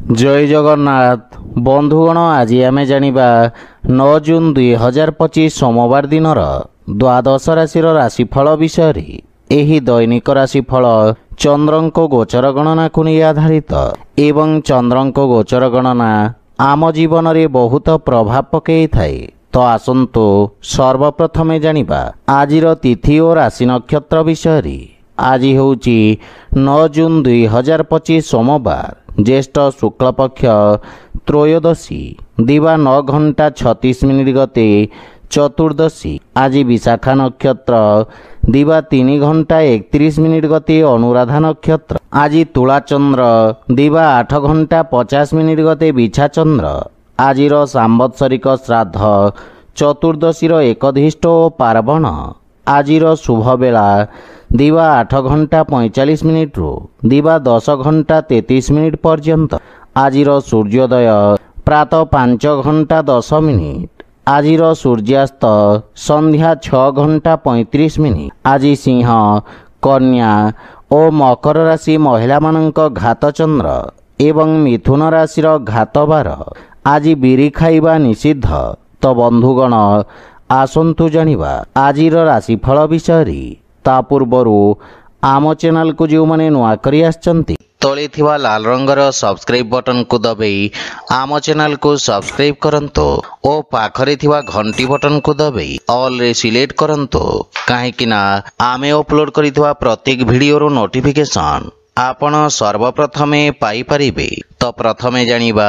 जय जगन्नाथ बंधुगण आज आम जानिबा 9 जून 2025 सोमवार दिन द्वादश राशि राशिफल विषय रे। एही दैनिक राशिफल चंद्रंक गोचर गणना को नहीं आधारित एवं चंद्रंक गोचर गणना आम जीवन रे बहुत प्रभाव पकई थाए। तो आसंतु सर्वप्रथमे जानिबा आजिर तिथि और राशि नक्षत्र विषय रे। आज होउची 9 जून 2025 सोमवार ज्येष्ठ शुक्ल पक्ष त्रयोदशी दिवा 9 घंटा 36 मिनिट गते चतुर्दशी। आज विशाखा नक्षत्र दिवा 3 घंटा 31 मिनिट गते अनुराधा नक्षत्र। आज तुला चंद्र दिवा 8 घंटा 50 मिनिट गते बिछा चंद्र। आजिर सांवत्सरिक श्राद्ध चतुर्दशीर एकधिष्ट और पार्वण। आजिर शुभ बेला दिवा 8 घंटा 45 मिनिट रु दिवा 10 घंटा 33 मिनिट पर्यंत। आजिर सूर्योदय प्रातः 5 घंटा 10 मिनिट। आजिर सूर्यास्त संध्या 6 घंटा 35 मिनिट। आज सिंह कन्या और मकर राशि महिला मानक घात चंद्र एवं मिथुन राशि घात बार। आज बिरी खाइबा निषिद्ध। तो बंधुगण आसंतु जानिबा आजिर राशिफल विषय रे। ता पूर्वरु आम चैनल को जो माने नुआ करी आछंती तळे थिबा लाल रंगर सब्सक्राइब बटन को दबाई आम चैनल को सब्सक्राइब करंतो ओ पाखरे थिबा घंटी बटन को दबाई ऑल रे सिलेक्ट करंतो काहेकि ना आमे अपलोड करितबा प्रत्येक वीडियो रो नोटिफिकेशन आपण सर्वप्रथमे पाई परिबे। तो प्रथमे जानिबा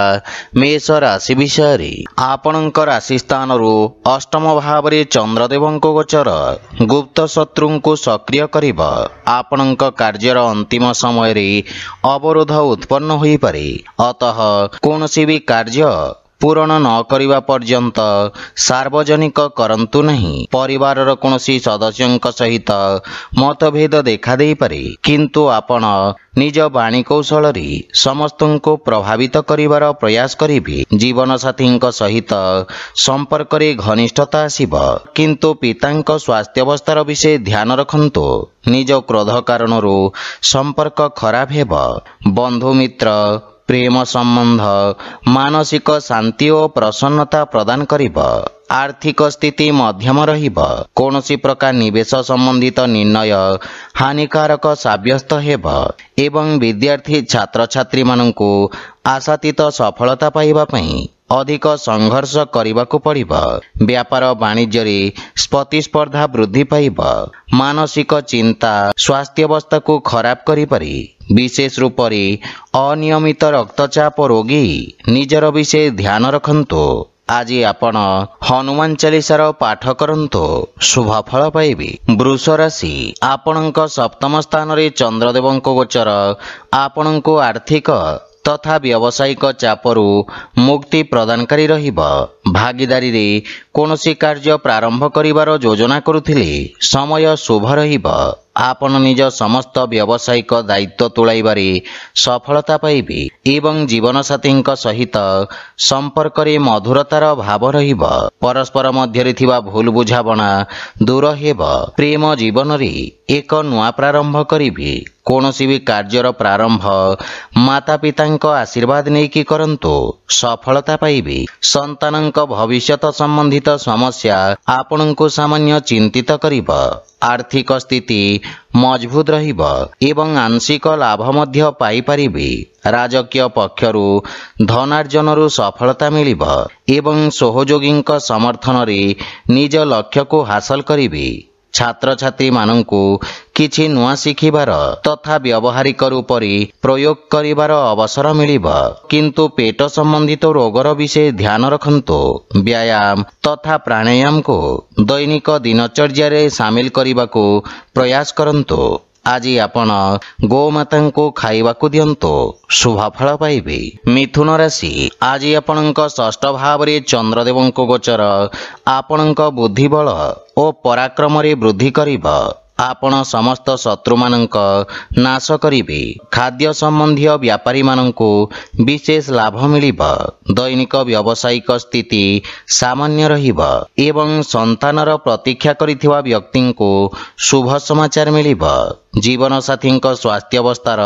मेष राशि विषय रे। आपणक राशि स्थान रु अष्टम भाव रे चंद्रदेवंक गोचर गुप्त शत्रु को सक्रिय करिबा। आपणक कार्यर अंतिम समय रे अवरोध उत्पन्न होई पारे। अतः कोनोसी भी कार्य पूर्ण न करिबा पर्यंत सार्वजनिक करंतु नहीं। परिवारर कोनोसी सदस्यंक सहित मतभेद देखा देई पारे, किंतु आपण निज वाणी कौशल रे समस्तन को प्रभावित करिवार प्रयास करिबे। जीवन साथींक सहित संपर्क रे घनिष्ठता आसीब, किंतु पितांक स्वास्थ्य अवस्थार विषय ध्यान रखंतु। निज क्रोध कारणरू संपर्क खराब हेब। बंधु मित्र प्रेम संबंध मानसिक शांति और प्रसन्नता प्रदान करिब। आर्थिक स्थिति मध्यम रहिब। कोनोसी प्रकार निवेश संबंधित निर्णय हानिकारक साब्यस्त हेब एवं विद्यार्थी छात्र छात्री माननकु आशातीत सफलता पाइबा पई अधिक संघर्ष करिबाकु पड़िब। व्यापार वाणिज्य रे प्रतिस्पर्धा वृद्धि पाइब। मानसिक चिंता स्वास्थ्य अवस्था को खराब करि पारे। विशेष रूप से अनियमित रक्तचाप रोगी निजर विषय ध्यान रखंतु। आज आपण हनुमान चालीसार पाठ करंतु शुभ फल पाइबे। वृष राशि आपणक सप्तम स्थान रे चंद्रदेवंक गोचर आपणको आर्थिक तथा व्यावसायिक चापरू मुक्ति प्रदानकारी रहिब। भागीदारी रे कोनोसी कार्य प्रारंभ करिवार योजना करुथिले समय शुभ रहिब। आपण निज समस्त व्यावसायिक दायित्व तुलाइबारे सफलता पाइबे एवं जीवन साथींक सहित संपर्क रे मधुरतार भाव रहिब। परस्पर मध्यरे थिबा भूल बुझाबणा दूर हेब। प्रेम जीवन रे एक नुआ प्रारंभ करिबे। कोनोसी भी कार्यर प्रारंभ माता पितांक आशीर्वाद नेकी करंतु सफलता पाइबे। संतानंक भविष्यत संबंधित समस्या आपणको सामान्य चिंतित करिब। आर्थिक स्थिति मजबूत रहिब एवं आंशिक लाभ मध्य पाई परिबे। राजकीय पक्षरु धनार्जनरु सफलता मिलिब एवं सहयोगींक समर्थन रे निज लक्ष्य को हासिल करिबे। छात्र छात्री माननकु किछि नुआ शिखिबार तथा व्यावहारिक रूप रे प्रयोग करिबार अवसर मिलिब, किंतु पेट संबंधित रोगर विषय ध्यान रखंतु। व्यायाम तथा प्राणायाम को दैनिक दिनचर्या रे शामिल करिबाकू प्रयास करंतु। आज आपण गोमाता को खाइबाकू दियंतु शुभ फल पाइबे। मिथुन राशि आज आपणक षष्ठ भाव रे चंद्रदेवंक गोचर आपणक बुद्धिबल और पराक्रम रे वृद्धि करिब। आपण समस्त शत्रु मानक नाश करिबे। खाद्य संबंधी व्यापारी मानक विशेष लाभ मिलिब। दैनिक व्यावसायिक स्थिति सामान्य रहिब एवं संतानर प्रतीक्षा करिथिबा व्यक्ति को शुभ समाचार मिलिब। ଜୀବନସାଥୀଙ୍କ ସ୍ୱାସ୍ଥ୍ୟାବସ୍ଥାର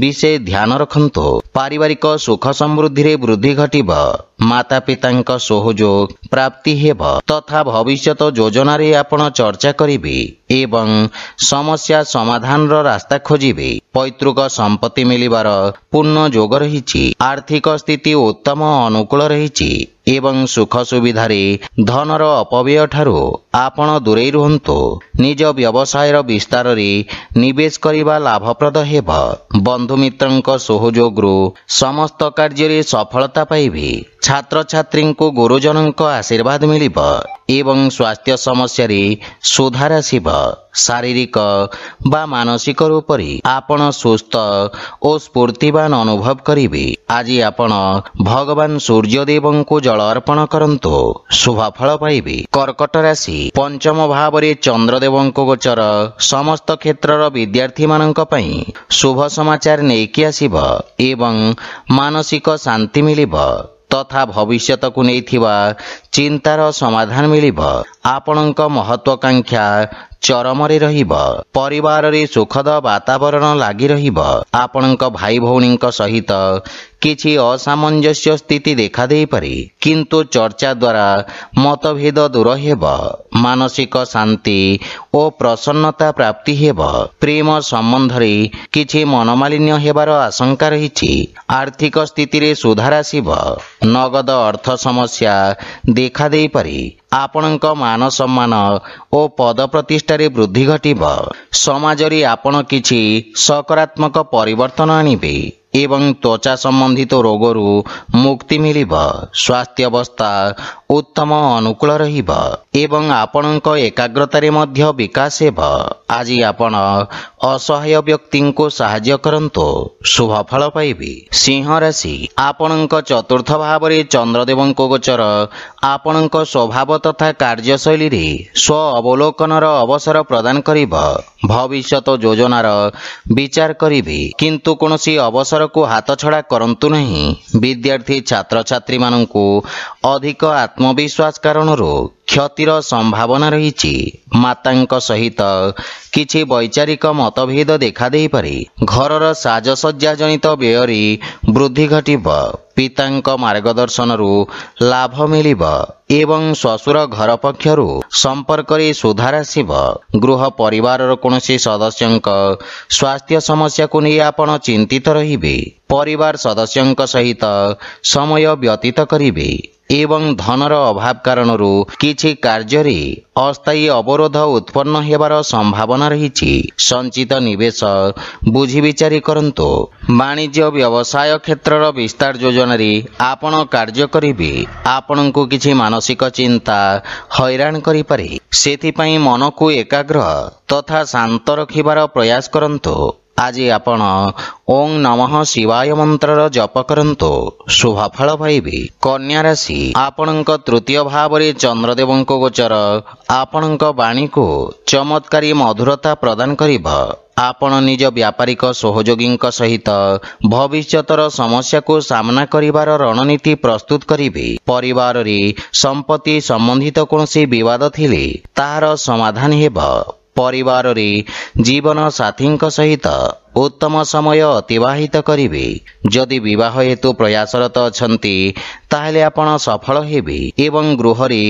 ବିଶେଷ ଧ୍ୟାନ ରଖନ୍ତୁ। ପାରିବାରିକ ସୁଖ ସମୃଦ୍ଧିରେ ବୃଦ୍ଧି ଘଟିବ। ମାତାପିତାଙ୍କ ସହଯୋଗ ପ୍ରାପ୍ତି ହେବ ତଥା ଭବିଷ୍ୟତ ଯୋଜନାରେ ଆପଣ ଚର୍ଚ୍ଚା କରିବେ ଏବଂ ସମସ୍ୟା ସମାଧାନର ରାସ୍ତା ଖୋଜିବେ। ପୈତୃକ ସମ୍ପତ୍ତି ମିଳିବାର ପୂର୍ଣ୍ଣ ଯୋଗ ରହିଛି। ଆର୍ଥିକ ସ୍ଥିତି ଉତ୍ତମ ଅନୁକୂଳ ରହିଛି ଏବଂ ସୁଖ ସୁବିଧାରେ ଧନର ଅପବ୍ୟୟ ଠାରୁ ଆପଣ ଦୂରେଇ ରୁହନ୍ତୁ। ନିଜ ବ୍ୟବସାୟର ବିସ୍ତାରରେ ନିବେଶ କରିବା ଲାଭପ୍ରଦ ହେବ। ବନ୍ଧୁମିତ୍ରଙ୍କ ସହଯୋଗରୁ ସମସ୍ତ କାର୍ଯ୍ୟରେ ସଫଳତା ପାଇବେ। ଛାତ୍ରଛାତ୍ରୀଙ୍କୁ ଗୁରୁଜନଙ୍କ ଆଶୀର୍ବାଦ ମିଳିବ ଏବଂ ସ୍ୱାସ୍ଥ୍ୟ ସମସ୍ୟାରେ ସୁଧାର ଆସିବ। ଶାରୀରିକ ବା ମାନସିକ ରୂପରେ ଆପଣ ସୁସ୍ଥ ଓ ସ୍ଫୂର୍ତ୍ତିବାନ ଅନୁଭବ କରିବେ। ଆଜି ଆପଣ ଭଗବାନ ସୂର୍ଯ୍ୟଦେବଙ୍କୁ ଜଳ ଅର୍ପଣ କରନ୍ତୁ, ଶୁଭଫଳ ପାଇବେ। କର୍କଟ ରାଶି, ପଞ୍ଚମ ଭାବରେ ଚନ୍ଦ୍ରଦେବଙ୍କ ଗୋଚର ସମସ୍ତ କ୍ଷେତ୍ରର ବିଦ୍ୟାର୍ଥୀମାନଙ୍କ ପାଇଁ ଶୁଭ ସମାଚାର ନେଇକି ଆସିବ ଏବଂ ମାନସିକ ଶାନ୍ତି ମିଳିବ ତଥା ଭବିଷ୍ୟତକୁ ନେଇଥିବା ଚିନ୍ତାର ସମାଧାନ ମିଳିବ। ଆପଣଙ୍କ ମହତ୍ୱାକାଂକ୍ଷା ଚରମରେ ରହିବ। ପରିବାରରେ ସୁଖଦ ବାତାବରଣ ଲାଗି ରହିବ। ଆପଣଙ୍କ ଭାଇ ଭଉଣୀଙ୍କ ସହିତ କିଛି ଅସାମଞ୍ଜସ୍ୟ ସ୍ଥିତି ଦେଖାଦେଇପାରେ, କିନ୍ତୁ ଚର୍ଚ୍ଚା ଦ୍ୱାରା ମତଭେଦ ଦୂର ହେବ। ମାନସିକ ଶାନ୍ତି ଓ ପ୍ରସନ୍ନତା ପ୍ରାପ୍ତି ହେବ। ପ୍ରେମ ସମ୍ବନ୍ଧରେ କିଛି ମନମାଳିନ୍ୟ ହେବାର ଆଶଙ୍କା ରହିଛି। ଆର୍ଥିକ ସ୍ଥିତିରେ ସୁଧାର ଆସିବ। ନଗଦ ଅର୍ଥ ସମସ୍ୟା ଦେଖାଦେଇପାରେ। ଆପଣଙ୍କ ମାନ ସମ୍ମାନ ଓ ପଦ ପ୍ରତିଷ୍ଠାରେ ବୃଦ୍ଧି ଘଟିବ। ସମାଜରେ ଆପଣ କିଛି ସକାରାତ୍ମକ ପରିବର୍ତ୍ତନ ଆଣିବେ ଏବଂ ତ୍ୱଚା ସମ୍ବନ୍ଧିତ ରୋଗରୁ ମୁକ୍ତି ମିଳିବ। ସ୍ୱାସ୍ଥ୍ୟାବସ୍ଥା ଉତ୍ତମ ଅନୁକୂଳ ରହିବ ଏବଂ ଆପଣଙ୍କ ଏକାଗ୍ରତାରେ ମଧ୍ୟ ବିକାଶ ହେବ। ଆଜି ଆପଣ ଅସହାୟ ବ୍ୟକ୍ତିଙ୍କୁ ସାହାଯ୍ୟ କରନ୍ତୁ, ଶୁଭଫଳ ପାଇବେ। ସିଂହ ରାଶି, ଆପଣଙ୍କ ଚତୁର୍ଥ ଭାବରେ ଚନ୍ଦ୍ରଦେବଙ୍କ ଗୋଚର ଆପଣଙ୍କ ସ୍ୱଭାବ ତଥା କାର୍ଯ୍ୟଶୈଳୀରେ ସ୍ୱ ଅବଲୋକନର ଅବସର ପ୍ରଦାନ କରିବ। ଭବିଷ୍ୟତ ଯୋଜନାର ବିଚାର କରିବେ, କିନ୍ତୁ କୌଣସି ଅବସରକୁ ହାତଛଡ଼ା କରନ୍ତୁ ନାହିଁ। ବିଦ୍ୟାର୍ଥୀ ଛାତ୍ରଛାତ୍ରୀମାନଙ୍କୁ ଅଧିକ ଆତ୍ମବିଶ୍ୱାସ କାରଣରୁ କ୍ଷତିର ସମ୍ଭାବନା ରହିଛି। ମାତାଙ୍କ ସହିତ କିଛି ବୈଚାରିକ ମତଭେଦ ଦେଖାଦେଇପାରେ। ଘରର ସାଜସଜ୍ଜା ଜନିତ ବ୍ୟୟରେ ବୃଦ୍ଧି ଘଟିବ। ପିତାଙ୍କ ମାର୍ଗଦର୍ଶନରୁ ଲାଭ ମିଳିବ ଏବଂ ଶ୍ୱଶୁର ଘର ପକ୍ଷରୁ ସମ୍ପର୍କରେ ସୁଧାର ଆସିବ। ଗୃହ ପରିବାରର କୌଣସି ସଦସ୍ୟଙ୍କ ସ୍ୱାସ୍ଥ୍ୟ ସମସ୍ୟାକୁ ନେଇ ଆପଣ ଚିନ୍ତିତ ରହିବେ। ପରିବାର ସଦସ୍ୟଙ୍କ ସହିତ ସମୟ ବ୍ୟତୀତ କରିବେ ଏବଂ ଧନର ଅଭାବ କାରଣରୁ କିଛି କାର୍ଯ୍ୟରେ ଅସ୍ଥାୟୀ ଅବରୋଧ ଉତ୍ପନ୍ନ ହେବାର ସମ୍ଭାବନା ରହିଛି। ସଞ୍ଚିତ ନିବେଶ ବୁଝି ବିଚାରି କରନ୍ତୁ। ବାଣିଜ୍ୟ ବ୍ୟବସାୟ କ୍ଷେତ୍ରର ବିସ୍ତାର ଯୋଜନାରେ ଆପଣ କାର୍ଯ୍ୟ କରିବେ। ଆପଣଙ୍କୁ କିଛି ମାନସିକ ଚିନ୍ତା ହଇରାଣ କରିପାରେ। ସେଥିପାଇଁ ମନକୁ ଏକାଗ୍ର ତଥା ଶାନ୍ତ ରଖିବାର ପ୍ରୟାସ କରନ୍ତୁ। ଆଜି ଆପଣ ଓଂ ନମଃ ଶିବାୟ ମନ୍ତ୍ରର ଜପ କରନ୍ତୁ, ଶୁଭଫଳ ପାଇବେ। କନ୍ୟା ରାଶି, ଆପଣଙ୍କ ତୃତୀୟ ଭାବରେ ଚନ୍ଦ୍ରଦେବଙ୍କ ଗୋଚର ଆପଣଙ୍କ ବାଣୀକୁ ଚମତ୍କାରୀ ମଧୁରତା ପ୍ରଦାନ କରିବ। ଆପଣ ନିଜ ବ୍ୟାପାରିକ ସହଯୋଗୀଙ୍କ ସହିତ ଭବିଷ୍ୟତର ସମସ୍ୟାକୁ ସାମ୍ନା କରିବାର ରଣନୀତି ପ୍ରସ୍ତୁତ କରିବେ। ପରିବାରରେ ସମ୍ପତ୍ତି ସମ୍ବନ୍ଧିତ କୌଣସି ବିବାଦ ଥିଲେ ତାହାର ସମାଧାନ ହେବ। ପରିବାରରେ ଜୀବନ ସାଥୀଙ୍କ ସହିତ ଉତ୍ତମ ସମୟ ଅତିବାହିତ କରିବେ। ଯଦି ବିବାହ ହେତୁ ପ୍ରୟାସରତ ଅଛନ୍ତି ତାହେଲେ ଆପଣ ସଫଳ ହେବେ ଏବଂ ଗୃହରେ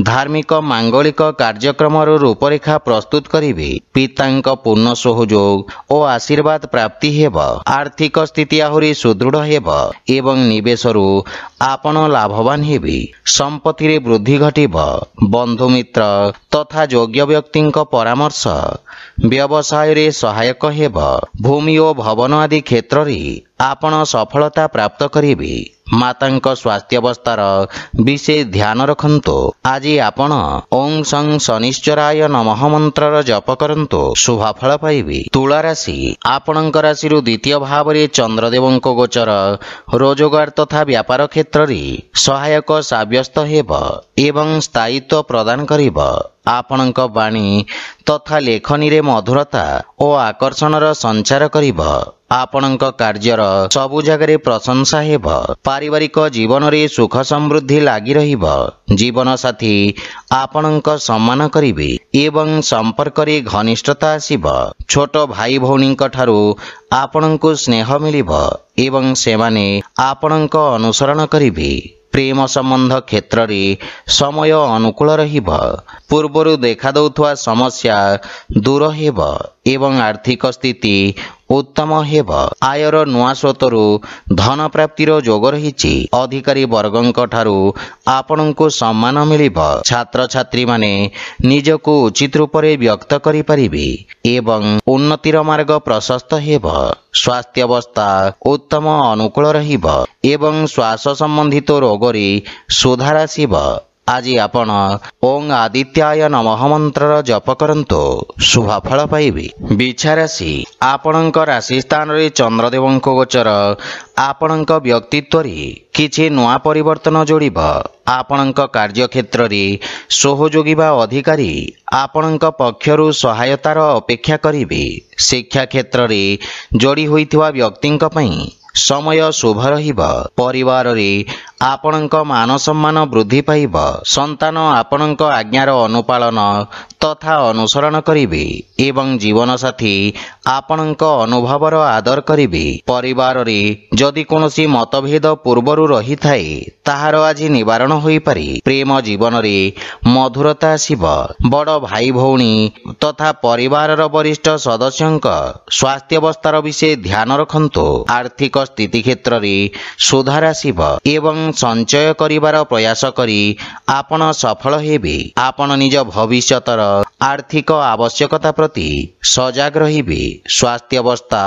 ଧାର୍ମିକ ମାଙ୍ଗଳିକ କାର୍ଯ୍ୟକ୍ରମର ରୂପରେଖା ପ୍ରସ୍ତୁତ କରିବେ। ପିତାଙ୍କ ପୂର୍ଣ୍ଣ ସହଯୋଗ ଓ ଆଶୀର୍ବାଦ ପ୍ରାପ୍ତି ହେବ। ଆର୍ଥିକ ସ୍ଥିତି ଆହୁରି ସୁଦୃଢ଼ ହେବ ଏବଂ ନିବେଶରୁ ଆପଣ ଲାଭବାନ ହେବେ। ସମ୍ପତ୍ତିରେ ବୃଦ୍ଧି ଘଟିବ। ବନ୍ଧୁମିତ୍ର ତଥା ଯୋଗ୍ୟ ବ୍ୟକ୍ତିଙ୍କ ପରାମର୍ଶ ବ୍ୟବସାୟରେ ସହାୟକ ହେବ। ଭୂମି ଓ ଭବନ ଆଦି କ୍ଷେତ୍ରରେ ଆପଣ ସଫଳତା ପ୍ରାପ୍ତ କରିବେ। ମାତାଙ୍କ ସ୍ୱାସ୍ଥ୍ୟାବସ୍ଥାର ବିଶେଷ ଧ୍ୟାନ ରଖନ୍ତୁ। ଆଜି ଆପଣ ଓଂ ସଂ ଶନିଶ୍ଚରାୟ ନମଃ ମନ୍ତ୍ରର ଜପ କରନ୍ତୁ, ଶୁଭଫଳ ପାଇବେ। ତୁଳା ରାଶି, ଆପଣଙ୍କ ରାଶିରୁ ଦ୍ୱିତୀୟ ଭାବରେ ଚନ୍ଦ୍ରଦେବଙ୍କ ଗୋଚର ରୋଜଗାର ତଥା ବ୍ୟାପାର କ୍ଷେତ୍ରରେ ସହାୟକ ସାବ୍ୟସ୍ତ ହେବ ଏବଂ ସ୍ଥାୟିତ୍ୱ ପ୍ରଦାନ କରିବ। ଆପଣଙ୍କ ବାଣୀ ତଥା ଲେଖନୀରେ ମଧୁରତା ଓ ଆକର୍ଷଣର ସଞ୍ଚାର କରିବ। ଆପଣଙ୍କ କାର୍ଯ୍ୟର ସବୁ ଜାଗାରେ ପ୍ରଶଂସା ହେବ। ପାରିବାରିକ ଜୀବନରେ ସୁଖ ସମୃଦ୍ଧି ଲାଗି ରହିବ। ଜୀବନସାଥୀ ଆପଣଙ୍କ ସମ୍ମାନ କରିବେ ଏବଂ ସମ୍ପର୍କରେ ଘନିଷ୍ଠତା ଆସିବ। ଛୋଟ ଭାଇ ଭଉଣୀଙ୍କ ଠାରୁ ଆପଣଙ୍କୁ ସ୍ନେହ ମିଳିବ ଏବଂ ସେମାନେ ଆପଣଙ୍କ ଅନୁସରଣ କରିବେ। ପ୍ରେମ ସମ୍ବନ୍ଧ କ୍ଷେତ୍ରରେ ସମୟ ଅନୁକୂଳ ରହିବ। ପୂର୍ବରୁ ଦେଖାଦେଉଥିବା ସମସ୍ୟା ଦୂର ହେବ ଏବଂ ଆର୍ଥିକ ସ୍ଥିତି ଉତ୍ତମ ହେବ। ଆୟର ନୂଆ ସ୍ରୋତରୁ ଧନ ପ୍ରାପ୍ତିର ଯୋଗ ରହିଛି। ଅଧିକାରୀ ବର୍ଗଙ୍କ ଠାରୁ ଆପଣଙ୍କୁ ସମ୍ମାନ ମିଳିବ। ଛାତ୍ରଛାତ୍ରୀମାନେ ନିଜକୁ ଉଚିତ ରୂପରେ ବ୍ୟକ୍ତ କରିପାରିବେ ଏବଂ ଉନ୍ନତିର ମାର୍ଗ ପ୍ରଶସ୍ତ ହେବ। ସ୍ୱାସ୍ଥ୍ୟାବସ୍ଥା ଉତ୍ତମ ଅନୁକୂଳ ରହିବ ଏବଂ ଶ୍ୱାସ ସମ୍ବନ୍ଧିତ ରୋଗରେ ସୁଧାର ଆସିବ। ଆଜି ଆପଣ ଓଂ ଆଦିତ୍ୟାୟ ନମଃ ମନ୍ତ୍ରର ଜପ କରନ୍ତୁ, ଶୁଭଫଳ ପାଇବେ। ବିଛା ରାଶି ଆପଣଙ୍କ ରାଶି ସ୍ଥାନରେ ଚନ୍ଦ୍ରଦେବଙ୍କ ଗୋଚର ଆପଣଙ୍କ ବ୍ୟକ୍ତିତ୍ୱରେ କିଛି ନୂଆ ପରିବର୍ତ୍ତନ ଯୋଡ଼ିବ। ଆପଣଙ୍କ କାର୍ଯ୍ୟକ୍ଷେତ୍ରରେ ସହଯୋଗୀ ବା ଅଧିକାରୀ ଆପଣଙ୍କ ପକ୍ଷରୁ ସହାୟତାର ଅପେକ୍ଷା କରିବେ। ଶିକ୍ଷା କ୍ଷେତ୍ରରେ ଯୋଡ଼ି ହୋଇଥିବା ବ୍ୟକ୍ତିଙ୍କ ପାଇଁ ସମୟ ଶୁଭ ରହିବ। ପରିବାରରେ ଆପଣଙ୍କ ମାନ ସମ୍ମାନ ବୃଦ୍ଧି ପାଇବ। ସନ୍ତାନ ଆପଣଙ୍କ ଆଜ୍ଞାର ଅନୁପାଳନ ତଥା ଅନୁସରଣ କରିବେ ଏବଂ ଜୀବନସାଥୀ ଆପଣଙ୍କ ଅନୁଭବର ଆଦର କରିବେ। ପରିବାରରେ ଯଦି କୌଣସି ମତଭେଦ ପୂର୍ବରୁ ରହିଥାଏ ତାହାର ଆଜି ନିବାରଣ ହୋଇପାରେ। ପ୍ରେମ ଜୀବନରେ ମଧୁରତା ଆସିବ। ବଡ଼ ଭାଇ ଭଉଣୀ ତଥା ପରିବାରର ବରିଷ୍ଠ ସଦସ୍ୟଙ୍କ ସ୍ୱାସ୍ଥ୍ୟାବସ୍ଥାର ବିଷୟ ଧ୍ୟାନ ରଖନ୍ତୁ। ଆର୍ଥିକ ସ୍ଥିତି କ୍ଷେତ୍ରରେ ସୁଧାର ଆସିବ ଏବଂ ସଞ୍ଚୟ କରିବାର ପ୍ରୟାସ କରି ଆପଣ ସଫଳ ହେବେ। ଆପଣ ନିଜ ଭବିଷ୍ୟତର ଆର୍ଥିକ ଆବଶ୍ୟକତା ପ୍ରତି ସଜାଗ ରହିବେ। ସ୍ୱାସ୍ଥ୍ୟାବସ୍ଥା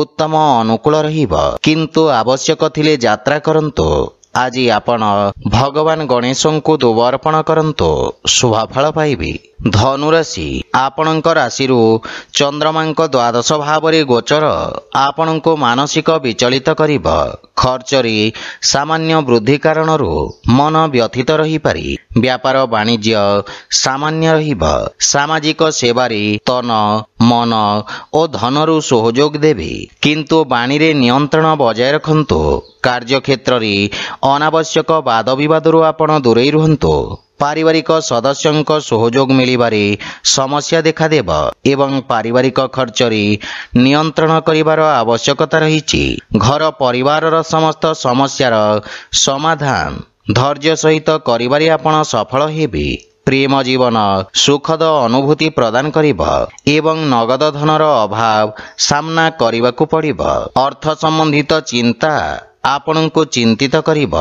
ଉତ୍ତମ ଅନୁକୂଳ ରହିବ, କିନ୍ତୁ ଆବଶ୍ୟକ ଥିଲେ ଯାତ୍ରା କରନ୍ତୁ। ଆଜି ଆପଣ ଭଗବାନ ଗଣେଶଙ୍କୁ ଦୁବ ଅର୍ପଣ କରନ୍ତୁ, ଶୁଭଫଳ ପାଇବେ। ଧନୁରାଶି ଆପଣଙ୍କ ରାଶିରୁ ଚନ୍ଦ୍ରମାଙ୍କ ଦ୍ୱାଦଶ ଭାବରେ ଗୋଚର ଆପଣଙ୍କୁ ମାନସିକ ବିଚଳିତ କରିବ। ଖର୍ଚ୍ଚରେ ସାମାନ୍ୟ ବୃଦ୍ଧି କାରଣରୁ ମନ ବ୍ୟଥିତ ରହିପାରେ। ବ୍ୟାପାର ବାଣିଜ୍ୟ ସାମାନ୍ୟ ରହିବ। ସାମାଜିକ ସେବାରେ ତନ ମନ ଓ ଧନରୁ ସହଯୋଗ ଦେବେ, କିନ୍ତୁ ବାଣୀରେ ନିୟନ୍ତ୍ରଣ ବଜାୟ ରଖନ୍ତୁ। କାର୍ଯ୍ୟକ୍ଷେତ୍ରରେ ଅନାବଶ୍ୟକ ବାଦବିବାଦରୁ ଆପଣ ଦୂରେଇ ରୁହନ୍ତୁ। ପାରିବାରିକ ସଦସ୍ୟଙ୍କ ସହଯୋଗ ମିଳିବାରେ ସମସ୍ୟା ଦେଖାଦେବ ଏବଂ ପାରିବାରିକ ଖର୍ଚ୍ଚରେ ନିୟନ୍ତ୍ରଣ କରିବାର ଆବଶ୍ୟକତା ରହିଛି। ଘର ପରିବାରର ସମସ୍ତ ସମସ୍ୟାର ସମାଧାନ ଧୈର୍ଯ୍ୟ ସହିତ କରିବାରେ ଆପଣ ସଫଳ ହେବେ। ପ୍ରେମ ଜୀବନ ସୁଖଦ ଅନୁଭୂତି ପ୍ରଦାନ କରିବ ଏବଂ ନଗଦ ଧନର ଅଭାବ ସାମ୍ନା କରିବାକୁ ପଡ଼ିବ। ଅର୍ଥ ସମ୍ବନ୍ଧିତ ଚିନ୍ତା ଆପଣଙ୍କୁ ଚିନ୍ତିତ କରିବ।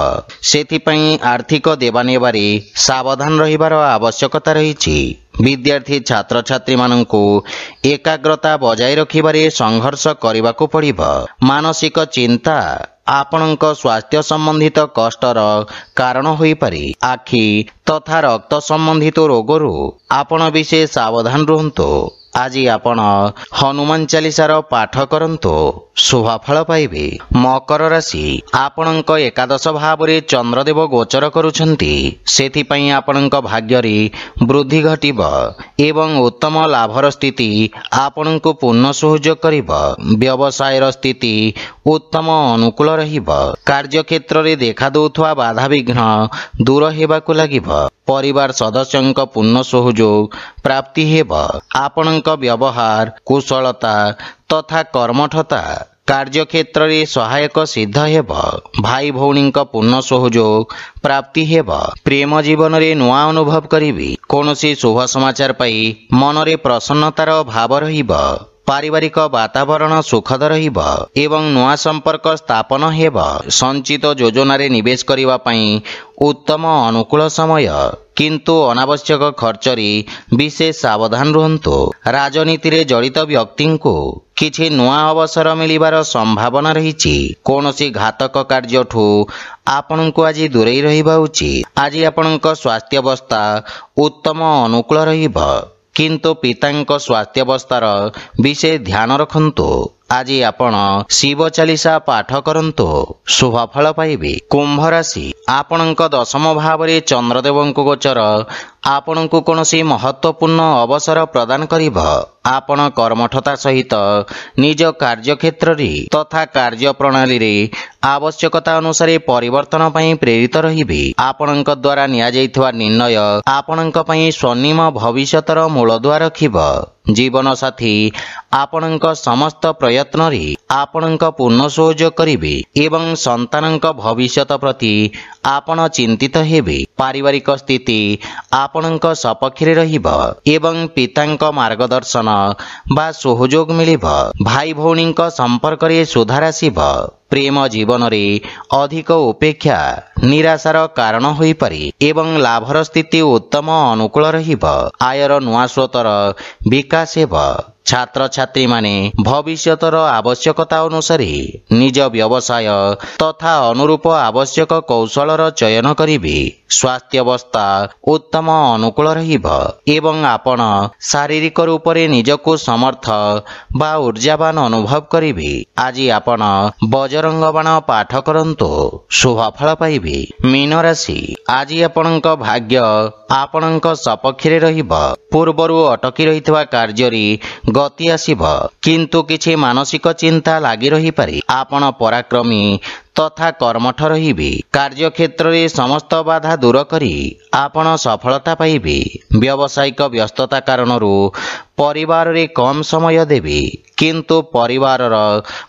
ସେଥିପାଇଁ ଆର୍ଥିକ ଦେବାନେବାରେ ସାବଧାନ ରହିବାର ଆବଶ୍ୟକତା ରହିଛି। ବିଦ୍ୟାର୍ଥୀ ଛାତ୍ରଛାତ୍ରୀମାନଙ୍କୁ ଏକାଗ୍ରତା ବଜାୟ ରଖିବାରେ ସଂଘର୍ଷ କରିବାକୁ ପଡ଼ିବ। ମାନସିକ ଚିନ୍ତା ଆପଣଙ୍କ ସ୍ୱାସ୍ଥ୍ୟ ସମ୍ବନ୍ଧିତ କଷ୍ଟର କାରଣ ହୋଇପାରେ। ଆଖି ତଥା ରକ୍ତ ସମ୍ବନ୍ଧିତ ରୋଗରୁ ଆପଣ ବିଶେଷ ସାବଧାନ ରୁହନ୍ତୁ। ଆଜି ଆପଣ ହନୁମାନ ଚାଳିଶାର ପାଠ କରନ୍ତୁ, ଶୁଭଫଳ ପାଇବେ। ମକର ରାଶି ଆପଣଙ୍କ ଏକାଦଶ ଭାବରେ ଚନ୍ଦ୍ରଦେବ ଗୋଚର କରୁଛନ୍ତି। ସେଥିପାଇଁ ଆପଣଙ୍କ ଭାଗ୍ୟରେ ବୃଦ୍ଧି ଘଟିବ ଏବଂ ଉତ୍ତମ ଲାଭର ସ୍ଥିତି ଆପଣଙ୍କୁ ପୂର୍ଣ୍ଣ ସହଯୋଗ କରିବ। ବ୍ୟବସାୟର ସ୍ଥିତି ଉତ୍ତମ ଅନୁକୂଳ ରହିବ। କାର୍ଯ୍ୟକ୍ଷେତ୍ରରେ ଦେଖାଦେଉଥିବା ବାଧାବିଘ୍ନ ଦୂର ହେବାକୁ ଲାଗିବ। ପରିବାର ସଦସ୍ୟଙ୍କ ପୂର୍ଣ୍ଣ ସହଯୋଗ ପ୍ରାପ୍ତି ହେବ। ଆପଣଙ୍କ ବ୍ୟବହାର କୁଶଳତା ତଥା କର୍ମଠତା କାର୍ଯ୍ୟକ୍ଷେତ୍ରରେ ସହାୟକ ସିଦ୍ଧ ହେବ। ଭାଇ ଭଉଣୀଙ୍କ ପୂର୍ଣ୍ଣ ସହଯୋଗ ପ୍ରାପ୍ତି ହେବ। ପ୍ରେମ ଜୀବନରେ ନୂଆ ଅନୁଭବ କରିବେ। କୌଣସି ଶୁଭ ସମାଚାର ପାଇ ମନରେ ପ୍ରସନ୍ନତାର ଭାବ ରହିବ। ପାରିବାରିକ ବାତାବରଣ ସୁଖଦ ରହିବ ଏବଂ ନୂଆ ସମ୍ପର୍କ ସ୍ଥାପନ ହେବ। ସଞ୍ଚିତ ଯୋଜନାରେ ନିବେଶ କରିବା ପାଇଁ ଉତ୍ତମ ଅନୁକୂଳ ସମୟ, କିନ୍ତୁ ଅନାବଶ୍ୟକ ଖର୍ଚ୍ଚରେ ବିଶେଷ ସାବଧାନ ରୁହନ୍ତୁ। ରାଜନୀତିରେ ଜଡ଼ିତ ବ୍ୟକ୍ତିଙ୍କୁ କିଛି ନୂଆ ଅବସର ମିଳିବାର ସମ୍ଭାବନା ରହିଛି। କୌଣସି ଘାତକ କାର୍ଯ୍ୟଠୁ ଆପଣଙ୍କୁ ଆଜି ଦୂରେଇ ରହିବା ଉଚିତ। ଆଜି ଆପଣଙ୍କ ସ୍ୱାସ୍ଥ୍ୟାବସ୍ଥା ଉତ୍ତମ ଅନୁକୂଳ ରହିବ, କିନ୍ତୁ ପିତାଙ୍କ ସ୍ୱାସ୍ଥ୍ୟାବସ୍ଥାର ବିଶେଷ ଧ୍ୟାନ ରଖନ୍ତୁ। ଆଜି ଆପଣ ଶିବ ଚାଲିସା ପାଠ କରନ୍ତୁ, ଶୁଭ ଫଳ ପାଇବେ। କୁମ୍ଭ ରାଶି, ଆପଣଙ୍କ ଦଶମ ଭାବରେ ଚନ୍ଦ୍ରଦେବଙ୍କ ଗୋଚର ଆପଣଙ୍କୁ କୌଣସି ମହତ୍ୱପୂର୍ଣ୍ଣ ଅବସର ପ୍ରଦାନ କରିବ। ଆପଣ କର୍ମଠତା ସହିତ ନିଜ କାର୍ଯ୍ୟକ୍ଷେତ୍ରରେ ତଥା କାର୍ଯ୍ୟ ପ୍ରଣାଳୀରେ ଆବଶ୍ୟକତା ଅନୁସାରେ ପରିବର୍ତ୍ତନ ପାଇଁ ପ୍ରେରିତ ରହିବେ। ଆପଣଙ୍କ ଦ୍ୱାରା ନିଆଯାଇଥିବା ନିର୍ଣ୍ଣୟ ଆପଣଙ୍କ ପାଇଁ ସ୍ୱର୍ଣ୍ଣିମ ଭବିଷ୍ୟତର ମୂଳଦୁଆ ରଖିବ। ଜୀବନସାଥୀ ଆପଣଙ୍କ ସମସ୍ତ ପ୍ରୟତ୍ନରେ ଆପଣଙ୍କ ପୂର୍ଣ୍ଣ ସହଯୋଗ କରିବେ ଏବଂ ସନ୍ତାନଙ୍କ ଭବିଷ୍ୟତ ପ୍ରତି ଆପଣ ଚିନ୍ତିତ ହେବେ। ପାରିବାରିକ ସ୍ଥିତି ଆପଣଙ୍କ ସପକ୍ଷରେ ରହିବ ଏବଂ ପିତାଙ୍କ ମାର୍ଗଦର୍ଶନ ବା ସହଯୋଗ ମିଳିବ। ଭାଇ ଭଉଣୀଙ୍କ ସମ୍ପର୍କରେ ସୁଧାର ଆସିବ। ପ୍ରେମ ଜୀବନରେ ଅଧିକ ଉପେକ୍ଷା ନିରାଶାର କାରଣ ହୋଇପାରେ ଏବଂ ଲାଭର ସ୍ଥିତି ଉତ୍ତମ ଅନୁକୂଳ ରହିବ। ଆୟର ନୂଆ ସ୍ରୋତର ବିକାଶ ହେବ। ଛାତ୍ରଛାତ୍ରୀମାନେ ଭବିଷ୍ୟତର ଆବଶ୍ୟକତା ଅନୁସାରେ ନିଜ ବ୍ୟବସାୟ ତଥା ଅନୁରୂପ ଆବଶ୍ୟକ କୌଶଳର ଚୟନ କରିବେ। ସ୍ୱାସ୍ଥ୍ୟାବସ୍ଥା ଉତ୍ତମ ଅନୁକୂଳ ରହିବ ଏବଂ ଆପଣ ଶାରୀରିକ ରୂପରେ ନିଜକୁ ସମର୍ଥ ବା ଉର୍ଜାବାନ ଅନୁଭବ କରିବେ। ଆଜି ଆପଣ ବଜରଙ୍ଗ ବାଣ ପାଠ କରନ୍ତୁ, ଶୁଭ ଫଳ ପାଇବେ। ମୀନ ରାଶି, ଆଜି ଆପଣଙ୍କ ଭାଗ୍ୟ ଆପଣଙ୍କ ସପକ୍ଷରେ ରହିବ। ପୂର୍ବରୁ ଅଟକି ରହିଥିବା କାର୍ଯ୍ୟରେ ଗତି ଆସିବ, କିନ୍ତୁ କିଛି ମାନସିକ ଚିନ୍ତା ଲାଗି ରହିପାରେ। ଆପଣ ପରାକ୍ରମୀ ତଥା କର୍ମଠ ରହିବେ। କାର୍ଯ୍ୟକ୍ଷେତ୍ରରେ ସମସ୍ତ ବାଧା ଦୂର କରି ଆପଣ ସଫଳତା ପାଇବେ। ବ୍ୟବସାୟିକ ବ୍ୟସ୍ତତା କାରଣରୁ ପରିବାରରେ କମ୍ ସମୟ ଦେବେ, କିନ୍ତୁ ପରିବାରର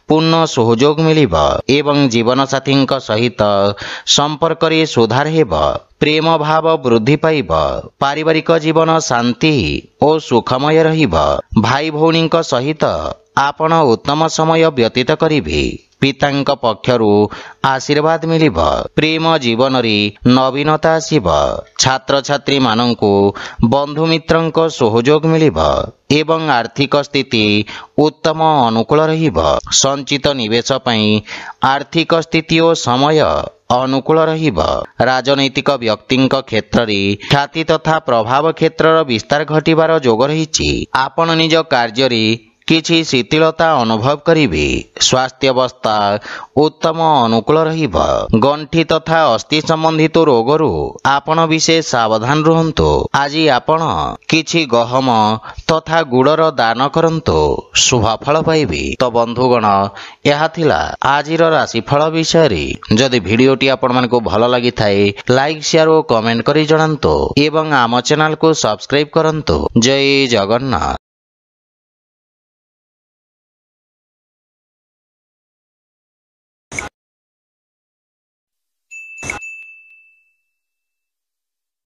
ପୂର୍ଣ୍ଣ ସହଯୋଗ ମିଳିବ ଏବଂ ଜୀବନସାଥୀଙ୍କ ସହିତ ସମ୍ପର୍କରେ ସୁଧାର ହେବ। ପ୍ରେମ ଭାବ ବୃଦ୍ଧି ପାଇବ। ପାରିବାରିକ ଜୀବନ ଶାନ୍ତି ଓ ସୁଖମୟ ରହିବ। ଭାଇ ଭଉଣୀଙ୍କ ସହିତ ଆପଣ ଉତ୍ତମ ସମୟ ବ୍ୟତୀତ କରିବେ। ପିତାଙ୍କ ପକ୍ଷରୁ ଆଶୀର୍ବାଦ ମିଳିବ। ପ୍ରେମ ଜୀବନରେ ନବୀନତା ଆସିବ। ଛାତ୍ରଛାତ୍ରୀମାନଙ୍କୁ ବନ୍ଧୁମିତ୍ରଙ୍କ ସହଯୋଗ ମିଳିବ ଏବଂ ଆର୍ଥିକ ସ୍ଥିତି ଉତ୍ତମ ଅନୁକୂଳ ରହିବ। ସଞ୍ଚିତ ନିବେଶ ପାଇଁ ଆର୍ଥିକ ସ୍ଥିତି ଓ ସମୟ ଅନୁକୂଳ ରହିବ। ରାଜନୈତିକ ବ୍ୟକ୍ତିଙ୍କ କ୍ଷେତ୍ରରେ ଖ୍ୟାତି ତଥା ପ୍ରଭାବ କ୍ଷେତ୍ରର ବିସ୍ତାର ଘଟିବାର ଯୋଗ ରହିଛି। ଆପଣ ନିଜ କାର୍ଯ୍ୟରେ କିଛି ଶିଥିଳତା ଅନୁଭବ କରିବେ। ସ୍ୱାସ୍ଥ୍ୟାବସ୍ଥା ଉତ୍ତମ ଅନୁକୂଳ ରହିବ। ଗଣ୍ଠି ତଥା ଅସ୍ଥି ସମ୍ବନ୍ଧିତ ରୋଗରୁ ଆପଣ ବିଶେଷ ସାବଧାନ ରୁହନ୍ତୁ। ଆଜି ଆପଣ କିଛି ଗହମ ତଥା ଗୁଡ଼ର ଦାନ କରନ୍ତୁ, ଶୁଭ ଫଳ ପାଇବେ। ତ ବନ୍ଧୁଗଣ, ଏହା ଥିଲା ଆଜିର ରାଶିଫଳ ବିଷୟରେ। ଯଦି ଭିଡ଼ିଓଟି ଆପଣମାନଙ୍କୁ ଭଲ ଲାଗିଥାଏ, ଲାଇକ୍ ସେୟାର ଓ କମେଣ୍ଟ କରି ଜଣାନ୍ତୁ ଏବଂ ଆମ ଚ୍ୟାନେଲକୁ ସବସ୍କ୍ରାଇବ କରନ୍ତୁ। ଜୟ ଜଗନ୍ନାଥ।